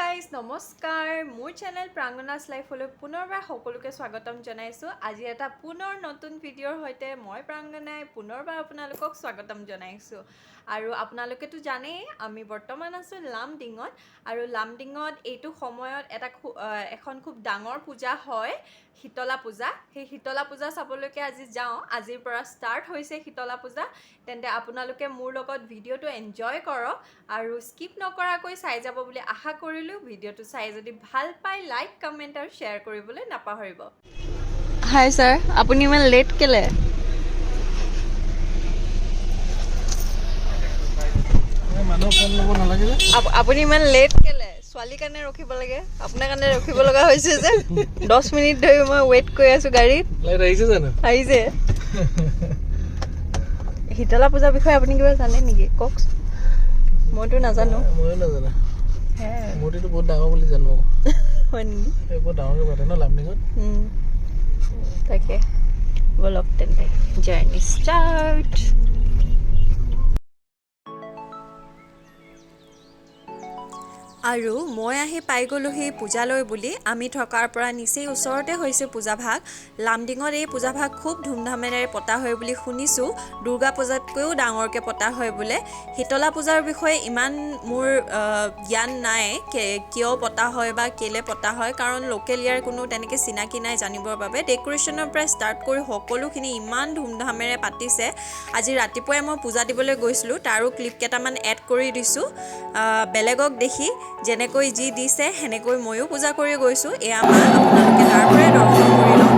guys নমস্কাৰ মোৰ channel প্ৰাংগনাছ লাইফলৈ পুনৰবাৰ সকলোকে স্বাগতম জনাইছোঁ আজি এটা পুনৰ নতুন ভিডিঅ'ৰ সৈতে মই প্ৰাংগনাই পুনৰবাৰ আপোনালোকক স্বাগতম জনাইছোঁ আৰু আপোনালোকেতো জানেই আমি বৰ্তমান আছোঁ লামডিঙত আৰু লামডিঙত এইটো সময়ত এখন খুব ডাঙৰ পূজা হয় শীতলা পূজা সেই শীতলা পূজা চাবলৈকে আজি যাওঁ আজিৰ পৰা ষ্টাৰ্ট হৈছে শীতলা পূজা তেন্তে আপোনালোকে মোৰ লগত ভিডিঅ'টো এনজয় কৰক আৰু স্কিপ নকৰাকৈ চাই যাব বুলি আশা কৰিলোঁ ভিডিঅ'টো চাই যদি ভাল পায় লাইক কমেণ্ট আৰু শ্বেয়াৰ কৰিবলৈ নাপাহৰিব হাই ছাৰ আপুনি ইমান লেট কেলে আপুনি ইমান লেট কেলে ছোৱালীৰ কাৰণে ৰখিব লাগে আপোনাৰ কাৰণে ৰখিব লগা হৈছে যে 10 মিনিট ধৰি মই ৱেইট কৰি আছোঁ গাড়ীত আহিছে শীতলা পূজাৰ বিষয়ে আপুনি কিবা জানে নেকি কওকচোন মইতো নাজানো মূৰ্তিটো বহুত ডাঙৰ বুলি জানো হয় নেকি বহুত ডাঙৰকৈ পাতে ন লামডিঙত তাকে বলক তেন্তে জাৰ্ণি ষ্টাৰ্ট আৰু মই আহি পাই গ'লোহি পূজালৈ বুলি আমি থকাৰ পৰা নিচেই ওচৰতে হৈছে পূজাভাগ লামডিঙত এই পূজাভাগ খুব ধুমধামেৰে পতা হয় বুলি শুনিছোঁ দুৰ্গা পূজাতকৈও ডাঙৰকৈ পতা হয় বোলে শীতলা পূজাৰ বিষয়ে ইমান মোৰ জ্ঞান নাই কিয় পতা হয় বা কেলে পতা হয় কাৰণ লোকেল ইয়াৰ কোনো তেনেকৈ চিনাকি নাই জানিবৰ বাবে ডেক'ৰেশ্যনৰ পৰা ষ্টাৰ্ট কৰি সকলোখিনি ইমান ধুমধামেৰে পাতিছে আজি ৰাতিপুৱাই মই পূজা দিবলৈ গৈছিলোঁ তাৰো ক্লিপ কেইটামান এড কৰি দিছোঁ বেলেগক দেখি যেনেকৈ যি দিছে সেনেকৈ ময়ো পূজা কৰি গৈছোঁ এয়া মা আপোনালোকে তাৰ পৰাই দৰ্শন কৰি লওক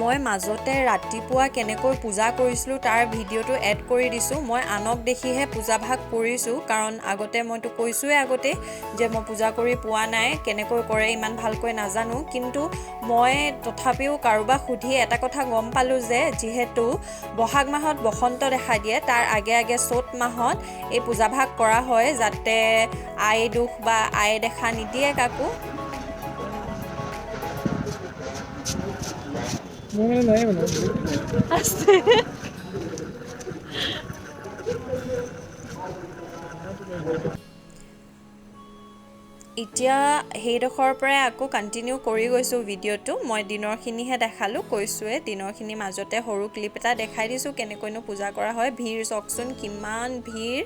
মই মাজতে ৰাতিপুৱা কেনেকৈ পূজা কৰিছিলোঁ তাৰ ভিডিঅ'টো এড কৰি দিছোঁ মই আনক দেখিহে পূজাভাগ কৰিছোঁ কাৰণ আগতে মইতো কৈছোঁৱে আগতে যে মই পূজা কৰি পোৱা নাই কেনেকৈ কৰে ইমান ভালকৈ নাজানো কিন্তু মই তথাপিও কাৰোবাক সুধি এটা কথা গম পালোঁ যে যিহেতু বহাগ মাহত বসন্ত দেখা দিয়ে তাৰ আগে আগে চ'ত মাহত এই পূজাভাগ কৰা হয় যাতে আই দুখ বা আই দেখা নিদিয়ে কাকো আছে এতিয়া সেইডোখৰৰ পৰাই আকৌ কণ্টিনিউ কৰি গৈছোঁ ভিডিঅ'টো মই দিনৰখিনিহে দেখালোঁ কৈছোঁৱে দিনৰখিনিৰ মাজতে সৰু ক্লিপ এটা দেখাই দিছোঁ কেনেকৈনো পূজা কৰা হয় ভিৰ চাওকচোন কিমান ভিৰ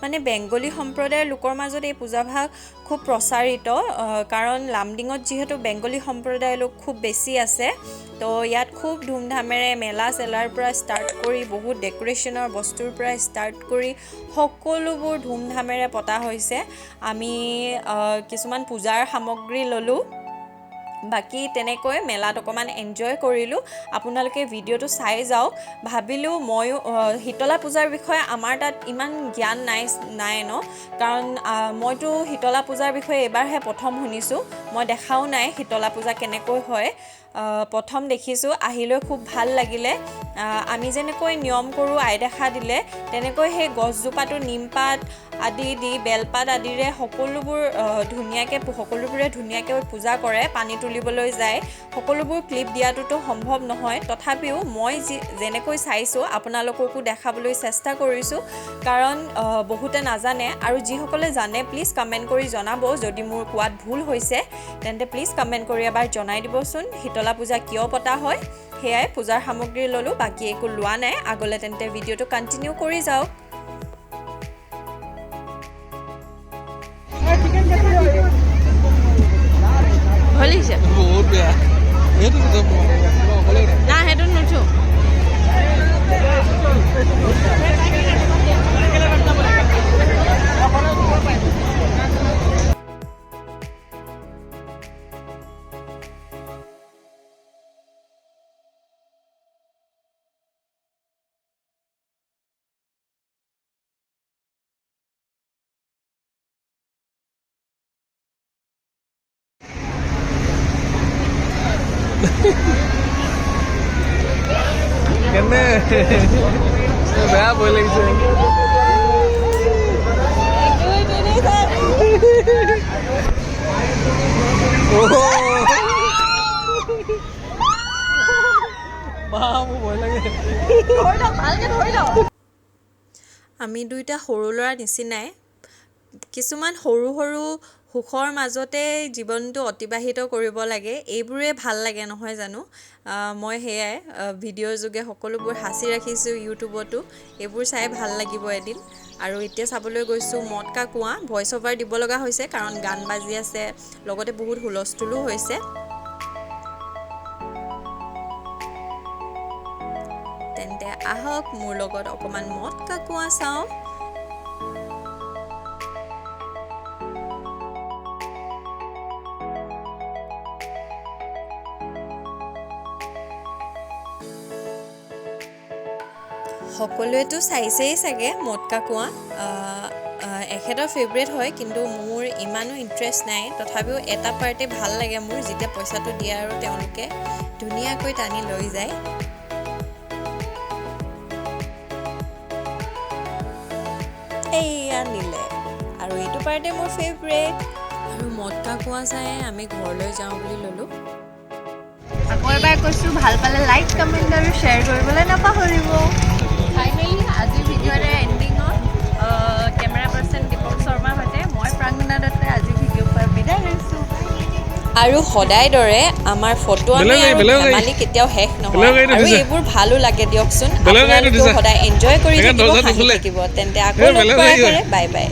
মানে বেংগলী সম্প্ৰদায়ৰ লোকৰ মাজত এই পূজাভাগ খুব প্ৰচাৰিত কাৰণ লামডিঙত যিহেতু বেংগলী সম্প্ৰদায়ৰ লোক খুব বেছি আছে তো ইয়াত খুব ধুমধামেৰে মেলা চেলাৰ পৰা ষ্টাৰ্ট কৰি বহুত ডেক'ৰেশ্যনৰ বস্তুৰ পৰা ষ্টাৰ্ট কৰি সকলোবোৰ ধুমধামেৰে পতা হৈছে আমি কিছুমান পূজাৰ সামগ্ৰী ল'লোঁ বাকী তেনেকৈ মেলাত অকণমান এনজয় কৰিলোঁ আপোনালোকে ভিডিঅ'টো চাই যাওক ভাবিলোঁ ময়ো শীতলা পূজাৰ বিষয়ে আমাৰ তাত ইমান জ্ঞান নাই ন কাৰণ মইতো শীতলা পূজাৰ বিষয়ে এইবাৰহে প্ৰথম শুনিছোঁ মই দেখাও নাই শীতলা পূজা কেনেকৈ হয় প্ৰথম দেখিছোঁ আহিলৈ খুব ভাল লাগিলে আমি যেনেকৈ নিয়ম কৰোঁ আই দেখা দিলে তেনেকৈ সেই গছজোপাটো নিমপাত আদি দি বেলপাত আদিৰে সকলোবোৰে ধুনীয়াকৈ পূজা কৰে পানী তুলিবলৈ যায় সকলোবোৰ ক্লিপ দিয়াটোতো সম্ভৱ নহয় তথাপিও মই যেনেকৈ চাইছোঁ আপোনালোককো দেখাবলৈ চেষ্টা কৰিছোঁ কাৰণ বহুতে নাজানে আৰু যিসকলে জানে প্লিজ কমেণ্ট কৰি জনাব যদি মোৰ কোৱাত ভুল হৈছে তেন্তে প্লিজ কমেণ্ট কৰি এবাৰ জনাই দিবচোন শীতলা পূজা কিয় পতা হয় সেয়াই পূজাৰ সামগ্ৰী ল'লোঁ বাকী একো লোৱা নাই আগলৈ তেন্তে ভিডিঅ'টো কণ্টিনিউ কৰি যাওক হলিছে বহুত বেয়া না সেইটো নুঠো কেনে বেয়া ভয় লাগিছে মোৰ ভয় লাগে আমি দুইটা সৰু ল'ৰা নিচিনাই কিছুমান সৰু সৰু সুখৰ মাজতে জীৱনটো অতিবাহিত কৰিব লাগে এইবোৰে ভাল লাগে নহয় জানো মই সেয়াই ভিডিঅ'ৰ যোগে সকলোবোৰ সাঁচি ৰাখিছোঁ ইউটিউবতো এইবোৰ চাই ভাল লাগিব এদিন আৰু এতিয়া চাবলৈ গৈছোঁ মদ কা কুঁৱা ভইচ অভাৰ দিব লগা হৈছে কাৰণ গান বাজি আছে লগতে বহুত হুলস্থুলো হৈছে তেন্তে আহক মোৰ লগত অকণমান মদ কা কুঁৱা চাওঁ সকলোৱেতো চাইছেই চাগে মদ কা কুঁৱা এখেতৰ ফেভৰেট হয় কিন্তু মোৰ ইমানো ইণ্টাৰেষ্ট নাই তথাপিও এটা পাৰ্টে ভাল লাগে মোৰ যেতিয়া পইচাটো দিয়ে আৰু তেওঁলোকে ধুনীয়াকৈ টানি লৈ যায় এইয়া নিলে আৰু এইটো পাৰ্টে মোৰ ফেভৰেট আৰু মদ কা কুঁৱা চাই আমি ঘৰলৈ যাওঁ বুলি ল'লোঁ আকৌ এবাৰ কৈছোঁ ভাল পালে লাইক কমেণ্ট আৰু শ্বেয়াৰ কৰিবলৈ নাপাহৰিব ফাইনেলি আজিৰ ভিডিঅ'ৰে এণ্ডিঙত কেমেৰা পাৰ্চন দীপক শৰ্মাৰ সৈতে মই প্ৰাঞ্জনা দত্তই আজিৰ ভিডিঅ'ৰ পৰা বিদায় লৈছোঁ আৰু সদায় দৰে আমাৰ ফটো আমি ধেমালি কেতিয়াও শেষ নহয় আৰু এইবোৰ ভালো লাগে দিয়কচোন আপোনালোকেও সদায় এনজয় কৰি থাকিব হাঁহি থাকিব তেন্তে আকৌ লগ পাই বাই বাই